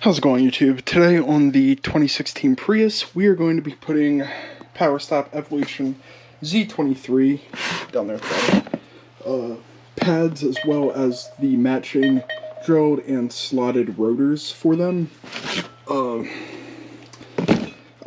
How's it going, YouTube? Today on the 2016 Prius, we are going to be putting Power Stop Evolution Z23 down there at the pads, as well as the matching drilled and slotted rotors for them. I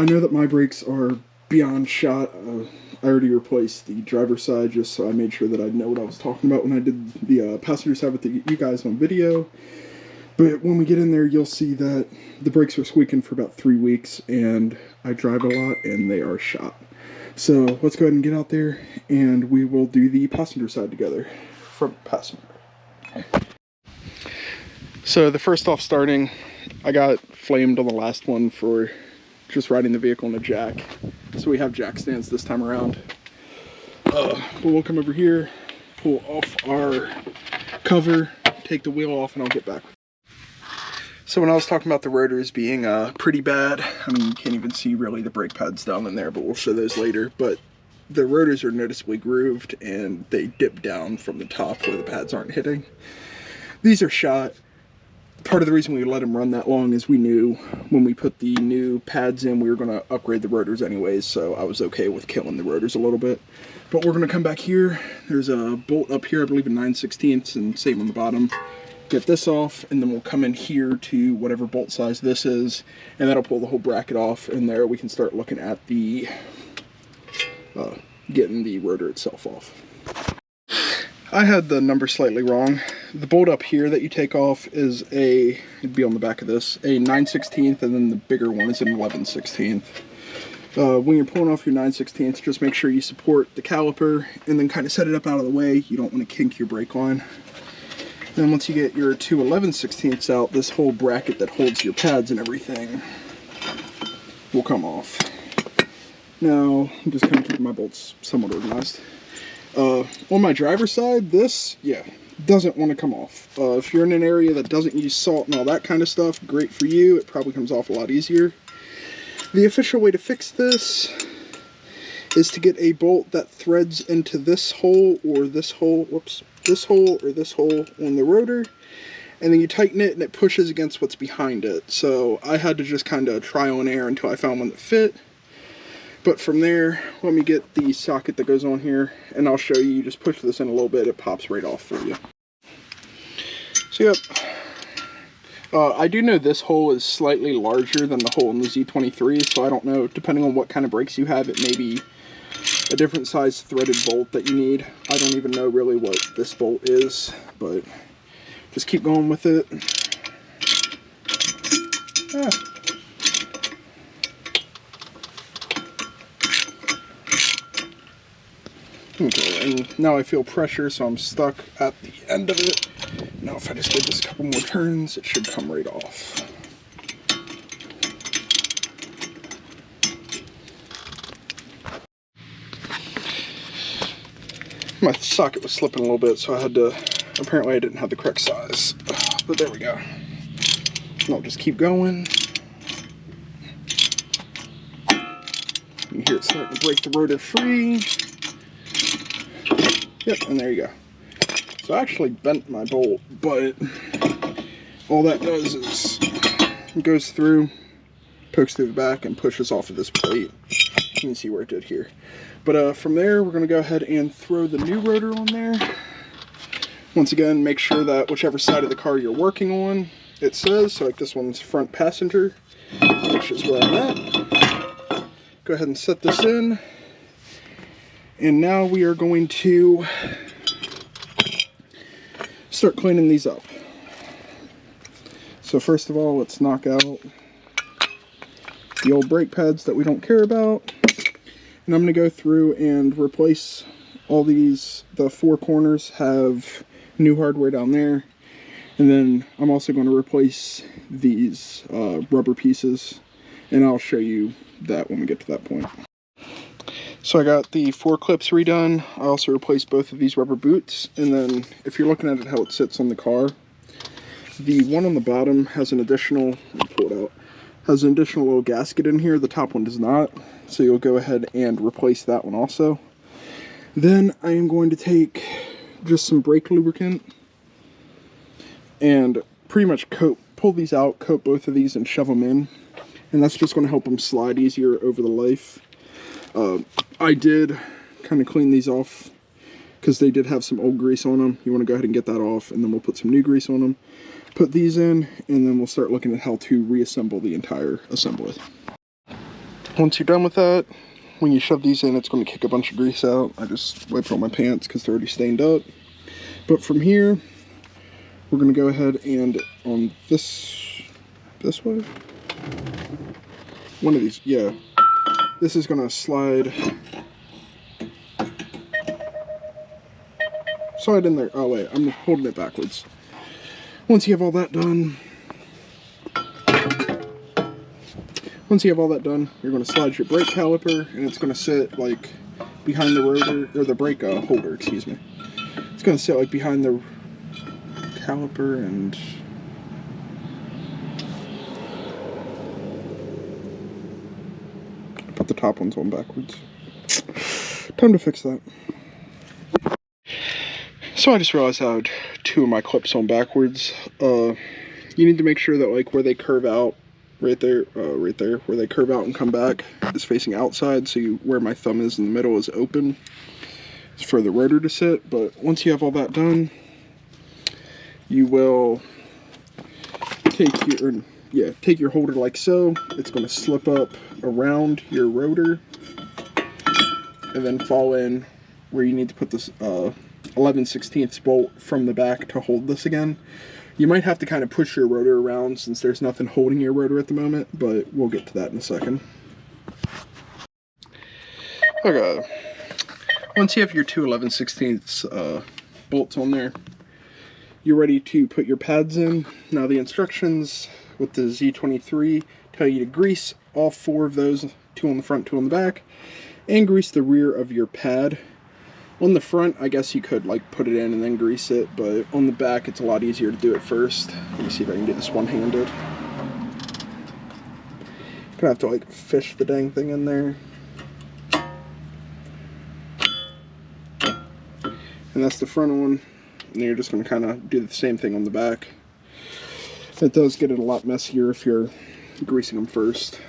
know that my brakes are beyond shot. I already replaced the driver's side just so I made sure that I know what I was talking about when I did the passenger side with you guys on video. But when we get in there, you'll see that the brakes are squeaking for about 3 weeks, and I drive a lot, and they are shot. So let's go ahead and get out there, and we will do the passenger side together. Front passenger. So the first off starting, I got flamed on the last one for just riding the vehicle in a jack. So we have jack stands this time around. But we'll come over here, pull off our cover, take the wheel off, and I'll get back. So when I was talking about the rotors being pretty bad, I mean, you can't even see really the brake pads down in there, but we'll show those later. But the rotors are noticeably grooved, and they dip down from the top where the pads aren't hitting. These are shot. Part of the reason we let them run that long is we knew when we put the new pads in, we were going to upgrade the rotors anyways, so I was okay with killing the rotors a little bit. But we're going to come back here. There's a bolt up here, I believe in 9/16, and same on the bottom. Get this off, and then we'll come in here to whatever bolt size this is, and that'll pull the whole bracket off, and there we can start looking at the getting the rotor itself off. I had the number slightly wrong. The bolt up here that you take off is it'd be on the back of this, a 9/16, and then the bigger one is an 11/16. When you're pulling off your 9/16, just make sure you support the caliper, and then kind of set it up out of the way. You don't want to kink your brake line. Then once you get your two 11/16 out, this whole bracket that holds your pads and everything will come off. Now, I'm just kind of keeping my bolts somewhat organized. On my driver's side, this, doesn't want to come off. If you're in an area that doesn't use salt and all that kind of stuff, great for you. It probably comes off a lot easier. The official way to fix this is to get a bolt that threads into this hole or this hole, this hole or this hole on the rotor, and then you tighten it and it pushes against what's behind it. So I had to just kind of trial and error until I found one that fit. But from there, let me get the socket that goes on here, and I'll show you. You just push this in a little bit, it pops right off for you. So yep, I do know this hole is slightly larger than the hole in the Z23, so I don't know, depending on what kind of brakes you have, it may be a different size threaded bolt that you need. I don't even know really what this bolt is, but just keep going with it. Okay, and now I feel pressure, so I'm stuck at the end of it. Now if I just give this a couple more turns, it should come right off. My socket was slipping a little bit, so I had to, apparently I didn't have the correct size, but there we go. And I'll just keep going. You hear it starting to break the rotor free. Yep, and there you go. So I actually bent my bolt, but all that does is it goes through, pokes through the back, and pushes off of this plate. You can see where it did here. But from there, we're going to go ahead and throw the new rotor on there. Once again, make sure that whichever side of the car you're working on, it says. So like this one's front passenger, which is where I'm at. Go ahead and set this in. And now we are going to start cleaning these up. So first of all, let's knock out the old brake pads that we don't care about. And I'm going to go through and replace all these. The four corners have new hardware down there. And then I'm also going to replace these rubber pieces. And I'll show you that when we get to that point. So I got the four clips redone. I also replaced both of these rubber boots. And then if you're looking at it how it sits on the car, the one on the bottom has an additional, let me pull it out, has an additional little gasket in here. The top one does not. So you'll go ahead and replace that one also. Then I am going to take just some brake lubricant and pretty much pull these out, coat both of these, and shove them in. And that's just going to help them slide easier over the life. I did kind of clean these off because they did have some old grease on them. You want to go ahead and get that off, and then we'll put some new grease on them. Put these in, and then we'll start looking at how to reassemble the entire assembly. Once you're done with that, when you shove these in, it's going to kick a bunch of grease out. I just wiped on my pants because they're already stained up. But from here, we're going to go ahead and on this way, one of these, yeah, this is going to slide in there. Oh wait, I'm holding it backwards. Once you have all that done, you're going to slide your brake caliper, and it's going to sit like behind the rotor, or the brake holder, excuse me. It's going to sit like behind the caliper, and put the top ones on backwards. Time to fix that. So I just realized I had two of my clips on backwards. You need to make sure that like where they curve out, right there, where they curve out and come back is facing outside, so where my thumb is in the middle is open. It's for the rotor to sit. But once you have all that done, you will take your holder like so. It's going to slip up around your rotor and then fall in where you need to put this 11/16 bolt from the back to hold this again. You might have to kind of push your rotor around since there's nothing holding your rotor at the moment, but we'll get to that in a second. Okay, once you have your two 11/16 bolts on there, you're ready to put your pads in. Now the instructions with the Z23 tell you to grease all four of those, two on the front, two on the back, and grease the rear of your pad. On the front, I guess you could like put it in and then grease it, but on the back it's a lot easier to do it first. Let me see if I can do this one-handed. Gonna have to like fish the dang thing in there. And that's the front one. And you're just gonna kind of do the same thing on the back. It does get it a lot messier if you're greasing them first.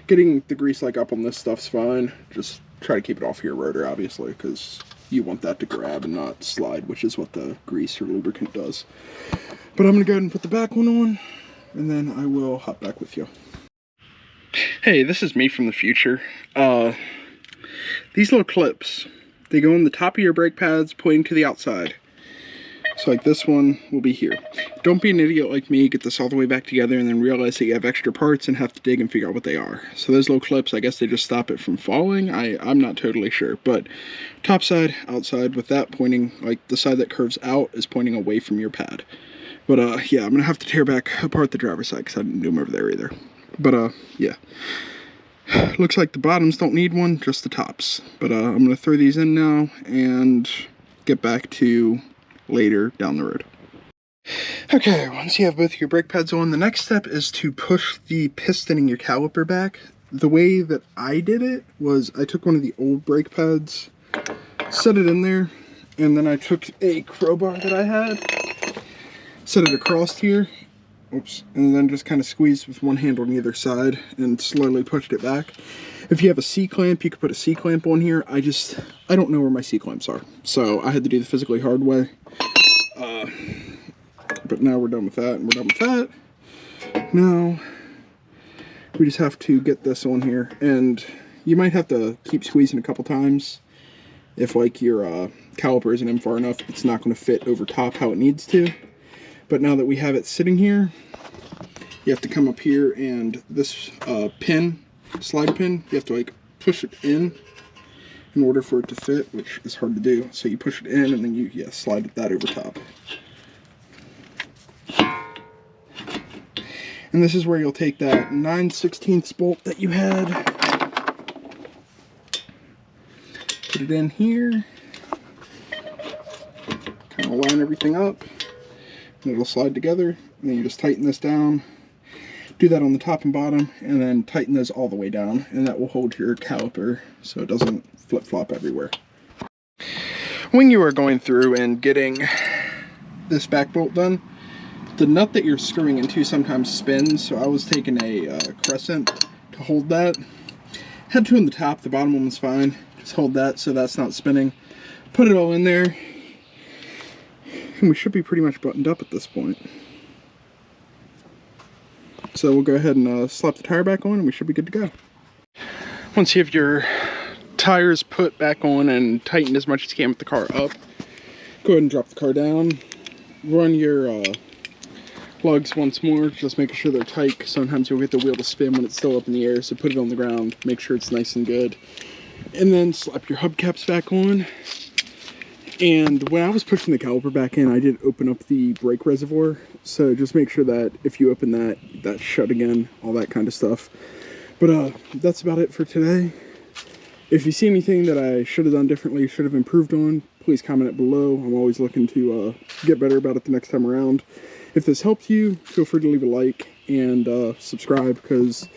Getting the grease like up on this stuff's fine. Just try to keep it off your rotor, obviously, because you want that to grab and not slide, which is what the grease or lubricant does. But I'm going to go ahead and put the back one on, and then I will hop back with you. Hey, this is me from the future. These little clips, they go on the top of your brake pads pointing to the outside. So like this one will be here. Don't be an idiot like me, get this all the way back together and then realize that you have extra parts and have to dig and figure out what they are. So those little clips, I guess they just stop it from falling. I'm not totally sure, but top side, outside, with that pointing, like the side that curves out is pointing away from your pad. But yeah, I'm gonna have to tear back apart the driver's side because I didn't do them over there either. But yeah. Looks like the bottoms don't need one, just the tops. But I'm gonna throw these in now and get back to later down the road. Okay, once you have both your brake pads on, the next step is to push the piston in your caliper back. The way that I did it was I took one of the old brake pads, set it in there, and then I took a crowbar that I had, set it across here, oops, and then just kind of squeezed with one hand on either side and slowly pushed it back. If you have a C-clamp, you could put a C-clamp on here. I don't know where my C-clamps are, so I had to do the physically hard way. But now we're done with that, and we're done with that. Now, we just have to get this on here, and you might have to keep squeezing a couple times. If like your caliper isn't in far enough, it's not going to fit over top how it needs to. But now that we have it sitting here, you have to come up here, and this pin, slide pin, you have to like push it in order for it to fit, which is hard to do. So you push it in, and then you slide that over top. And this is where you'll take that 9/16 bolt that you had, put it in here, kind of line everything up, and it'll slide together. And then you just tighten this down, do that on the top and bottom, and then tighten those all the way down, and that will hold your caliper so it doesn't flip-flop everywhere. When you are going through and getting this back bolt done, The nut that you're screwing into sometimes spins, so I was taking a crescent to hold that. Had two on the top, the bottom one was fine. Just hold that so that's not spinning. Put it all in there, and we should be pretty much buttoned up at this point. So we'll go ahead and slap the tire back on and we should be good to go. Once you have your tires put back on and tightened as much as you can with the car up, go ahead and drop the car down. Run your lugs once more, just making sure they're tight, because sometimes you'll get the wheel to spin when it's still up in the air, so put it on the ground, make sure it's nice and good. And then slap your hubcaps back on. And when I was pushing the caliper back in, I did open up the brake reservoir, so just make sure that if you open that, that's shut again, all that kind of stuff. But that's about it for today. If you see anything that I should have done differently, should have improved on, please comment it below. I'm always looking to get better about it the next time around. If this helped you, feel free to leave a like and subscribe, because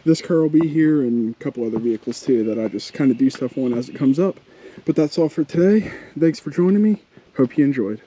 this car will be here and a couple other vehicles too that I just kind of do stuff on as it comes up. But that's all for today. Thanks for joining me. Hope you enjoyed.